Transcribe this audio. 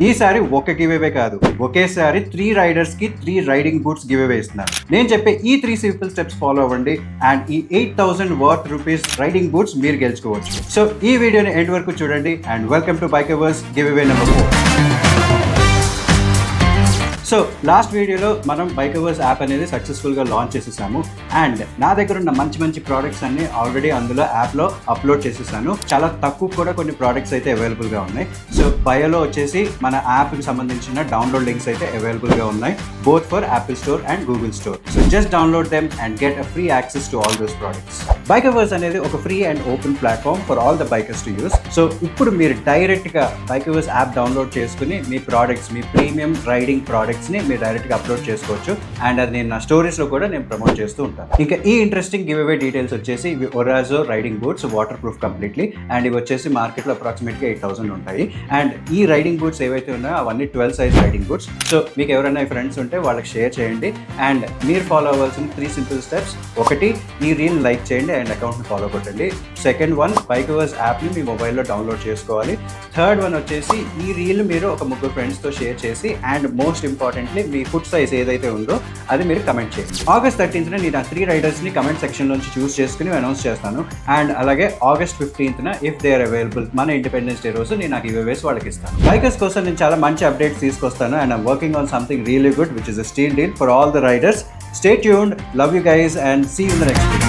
ఈసారి ఒక give away కాదు, ఒకేసారి 3 రైడర్స్ కి 3 రైడింగ్ బూట్స్ గివ్ అవే ఇస్తున్నారు. నేను చెప్పే ఈ 3 సింపుల్ స్టెప్స్ ఫాలో అవ్వండి అండ్ ఈ 8,000 వర్త్ రూపీస్ రైడింగ్ బూట్స్ మీరు గెలుచుకోవచ్చు. సో ఈ వీడియోని ఎండ్ వరకు చూడండి and welcome to bike hours give away number 4. So last వీడియోలో మనం బైక్ అవర్స్ యాప్ అనేది సక్సెస్ఫుల్గా లాంచ్ చేసేసాము అండ్ నా దగ్గర ఉన్న మంచి ప్రోడక్ట్స్ అన్ని ఆల్రెడీ అందులో యాప్లో అప్లోడ్ చేసేసాను. చాలా తక్కువ కూడా కొన్ని ప్రోడక్ట్స్ అయితే అవైలబుల్గా ఉన్నాయి. సో బయోలో వచ్చేసి మన యాప్కి సంబంధించిన డౌన్లోడ్ లింక్స్ అయితే అవైలబుల్గా ఉన్నాయి, both for Apple store and Google store. So just download them and get a free access to all those products. Bike hours అనేది ఒక free and open platform for all the bikers to use. So ఇప్పుడు మీరు డైరెక్ట్గా bike hours app download చేసుకుని మీ products, మీ premium riding ప్రోడక్ట్స్ని మీరు డైరెక్ట్గా upload చేసుకోవచ్చు and అది నేను నా స్టోరీస్లో కూడా నేను ప్రమోట్ చేస్తూ ఉంటాను. ఇంకా ఈ ఇంట్రెస్టింగ్ గివ్ అవే డీటెయిల్స్ వచ్చేసి ఇవి ఒరాజో riding boots, water proof completely, and ఇవి వచ్చేసి మార్కెట్లో అప్రాక్సిమేట్గా 8,000 ఉంటాయి. అండ్ ఈ రైడింగ్ బూట్స్ ఏవైతే ఉన్నాయో అవన్నీ 12 సైజ్ రైడింగ్ బూట్స్. సో మీకు ఎవరైనా ఫ్రెండ్స్ ఉంటే వాళ్ళకి షేర్ చేయండి అండ్ మీరు ఫాలో అవ్వాల్సిన 3 సింపుల్ స్టెప్స్. ఒకటి, ఈ రీల్ లైక్ చేయండి అండ్ అకౌంట్ని ఫాలో కొట్టండి. సెకండ్ వన్, బైక్ అవర్స్ యాప్ని మీ మొబైల్లో డౌన్లోడ్ చేసుకోవాలి. థర్డ్ వన్ వచ్చేసి ఈ రీల్ మీరు ఒక 3 ఫ్రెండ్స్తో షేర్ చేసి and most importantly me foot size ఏదైతే ఉందో అది మీరు కమెంట్ చేయండి. August 13th నేను ఆ 3 రైడర్స్ని కమెంట్ సెక్షన్ నుంచి చూస్ చేసుకుని అనౌన్స్ చేస్తాను అండ్ అలాగే August 15th if they are available మన ఇండిపెండెన్స్ డే రోజు నేను ఆ గివ్ అవేస్ వాళ్ళకి ఇస్తాను. బైకర్స్ కోసం నేను చాలా మంచి అప్డేట్స్ తీసుకొస్తాను and I'm working on something really good which is a steel deal for all the riders. Stay tuned, love you guys and see you in the next video.